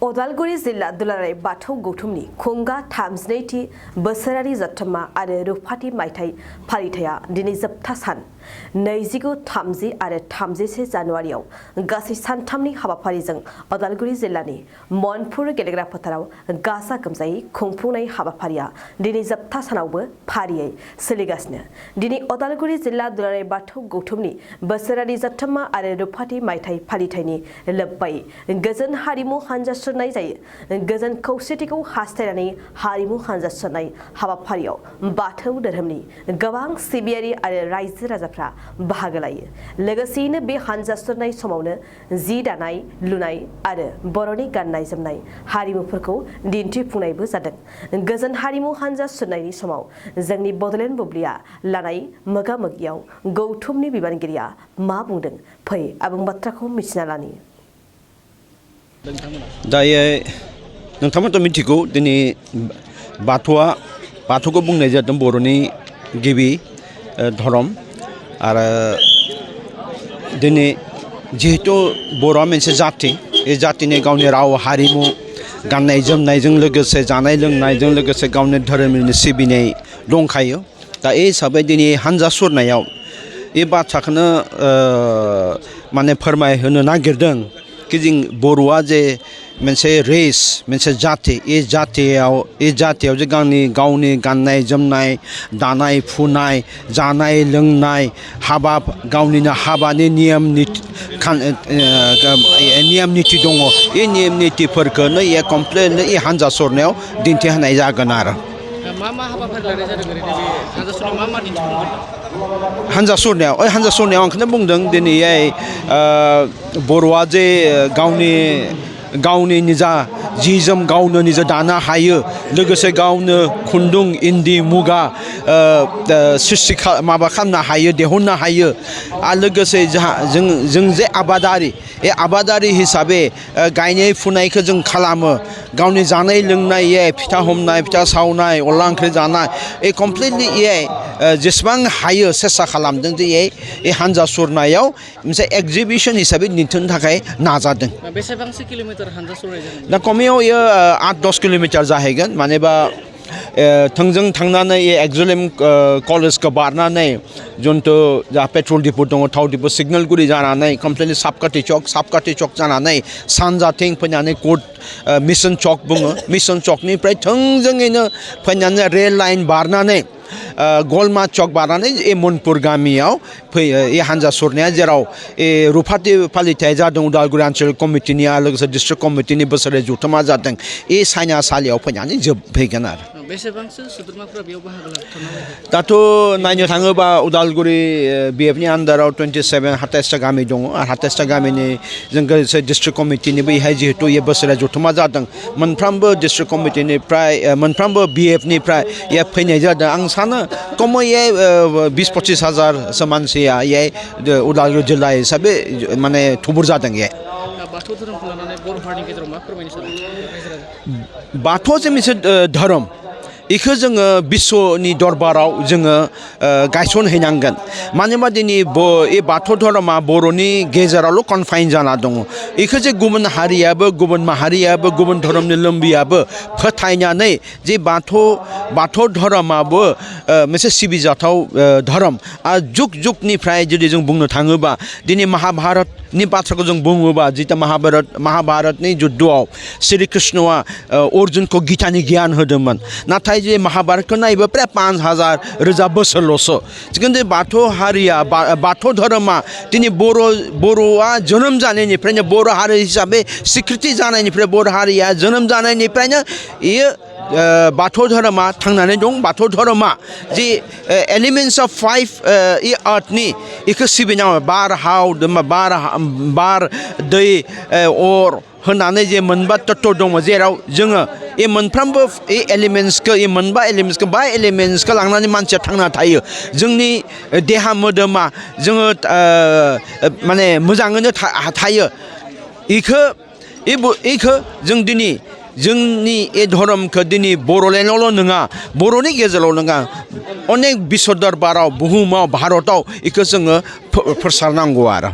उदालगुरि जिल्ला दुलाराय बाथौ गौथुमनि खुंगा 32थि बोसोरारि जथुम्मा आरो रुफाथि मायथाइ फालिथाया दिनै जोबथा सान 29:30 आरो 31 जानुवारियाव गासै सानथामनि हाबाफारिजों उदालगुरि जिल्लानि मनपुर गेलेग्रा फोथाराव गाजा गोमजायै खुंफुंनाय हाबाफारिया दिनै जोबथा सानावबो फारियै सोलिगासिनो। दिनै उदालगुरि जिल्ला दुलाराय बाथौ गौथुमनि बोसोरारि जथुम्मा आरो रुफाथि मायथाइ फालिथायनि लोब्बायै गोजोन हारिमु हानजा सुरनाय जायो। गोजोन खौसेथिखौ हास्थायनानै हारिमु हानजा सुरनाय हाबाफारियाव बाथौ धोरोमनि गोबां सिबियारि आरो रायजो राजाफ्रा बाहागो लायो। लोगोसेयैनो बे हानजा सुरनाय समावनो जि दानाय लुनाय आरो बर'नि गाननाय जोमनाय हारिमुफोरखौ दिन्थिफुंनायबो जादों। गोजोन हारिमु हानजा सुरनायनि समाव जोंनि बड'लेण्ड बुब्लिया लानाय मोगा-मोगियाव गौथुमनि बिबानगिरिया मा बुंदों फै आबुं बाथ्राखौ मिथिना लानि। दायो नोंथांमोनथ' मिथिगौ दिनै बाथौखौ बुंनाय जादों बर'नि गिबि धर्म आरो दिनै जिहेतु बर'आ मोनसे जाति बे जातिनि गावनि राव हारिमु गाननाय जोमनायजों लोगोसे जानाय लोंनायजों लोगोसे गावनि धोरोमनि सिबिनाय दंखायो। दा बे हिसाबै दिनै हानजा सुरनायाव बे बाथ्राखौनो माने फोरमायहोनो नागिरदों कि जों बर'आ जे मोनसे रेस मोनसे जाति बे जातियाव जे गावनि गाननाय जोमनाय दानाय फुनाय जानाय लोंनाय हाबा गावनिनो हाबानि नियम निथि दङ। बे नियम निथिफोरखौनो कमप्लिटलि बे हानजा सुरनायाव दिन्थिहोनाय जागोन आरो। मा हाबाफारि लानाय जादों ओरैनो बे हानजा सुरनायाव मा दिन्थिफुंगोन? हानजा सुरनायाव आं बेखौनो बुंदों दिनैहाय बर'आ जे गावनि निजा जि जोम गावनो निजा दानो हायो, लोगोसे गावनो खुन्दुं इन्दि मुगा सृष्टि खालामनो हायो, दिहुननो हायो। आरो लोगोसे जों जे आबादारि हिसाबै गायनाय फुनायखौ जों खालामो, गावनि जानाय लोंनाय फिथा हमनाय फिथा सावनाय अनला ओंख्रि जानाय कमप्लिटलि जेसेबां हायो सेस्था खालामदों जे बे हानजा सुरनायाव मोनसे एक्जिबिसन हिसाबै दिन्थिनो थाखाय नाजादों। बेसेबांसो किल'मिटार हानजा सुरनाय जागोन? दा खमायाव 8-10 किल'मिटार जाहैगोन। मानेबा थोंजों थांनानै एक्जुलेम कलेजखौ बारनानै जिथु जा पेट्रल डिपु दङ थाव डिपु सिगनेलगुरि जानानै कमप्लिटलि साबकाथि चक जानानै सानजाथिं फैनानै कोर्ट मिशन चक बुङो। मिशन चकनिफ्राय थोंजोङैनो फैनानै रेल लाइन बारनानै गलमा चक बारनानै मनपुर गामियाव फैयो। हानजा सुरनाया जेराव रुफाथि फालिथाय जादों उदालगुरि आन्चलिक कमिटिनि आरो लोगोसे डिस्ट्रिक्ट कमिटिनि बोसोरारि जथुम्मा जादों बे सायनासालियाव फैनानै जोबहैगोन आरो। बेसेबांसो सोद्रोमाफोरा बेयाव बाहागो लानो? दाथ' नायनो थाङोबा उदालगुरि BFनि आन्दाराव 27-28टा गामि दङ आरो 28टा गामिनि जों डिस्ट्रिक्ट कमिटिनिबो बेहाय जिहेतु बोसोरारि जथुम्मा जादों मोनफ्रोमबो डिस्ट्रिक्ट कमिटिनिफ्राय मोनफ्रोमबो BFनिफ्राय फैनाय जादों। आं सानो खमैयै 20-25 हाजारसो मानसिया उदालगुरि जिल्ला हिसाबै माने थुबुर जादों। बाथौ धोरोमखौ लानानै बर' हारिनि गेजेराव मा फोरमायनो सानो? बाथौआ जे मोनसे धोरोम बेखौ जोङो बिश्वनि दरबाराव जोङो गायसनहैनांगोन। मानो होनबा दिनै बे बाथौ धोरोमा बर'नि गेजेरावल' कनफाइन जाना दङ। बेखौ जे गुबुन हारियाबो गुबुन माहारियाबो गुबुन धोरोमनि लोम्बियाबो फोथायनानै जे बाथौ धोरोमाबो मोनसे सिबिजाथाव धोरोम आरो जुगनिफ्राय जुदि जों बुंनो थाङोबा दिनै महाभारतनि बाथ्राखौ जों बुङोबा जिता महाभारतनि जुद्धआव श्री कृष्णआ अर्जुनखौ गीतानि गियान होदोंमोन। नाथाय जे महाभारतखौ नायोबा प्राय 5000 रोजा बोसोरल'सो। खिन्थु बाथौ धोरोमा दिनै बर'आ जोनोम जानायनिफ्रायनो बर' हारि हिसाबै स्वीकृति जानायनिफ्राय बर' हारिया जोनोम जानायनिफ्रायनो बाथौ धोरोमा थांनानै दं। बाथौ धोरोमा जि एलिमेन्ट्स अफ 5 आर्थनि बेखौ सिबिनांगौ। बार दै अर होननानै जे मोनबा तत्व दङ, जेराव जोङो मोनफ्रोमबो मोनबा एलिमेन्ट्सखौ लानानै मानसिया थांना थायो। जोंनि देहा मोदोमा जोङो माने मोजाङैनो थायो। बेखौ जों दिनै जोंनि धोरोमखौ दिनै बर'लेण्डआवल' नङा, बर'नि गेजेरावल' नङा, अनेक बिश्व दरबाराव बुहुमाव भारताव बेखौ जोङो फोसावनांगौ आरो।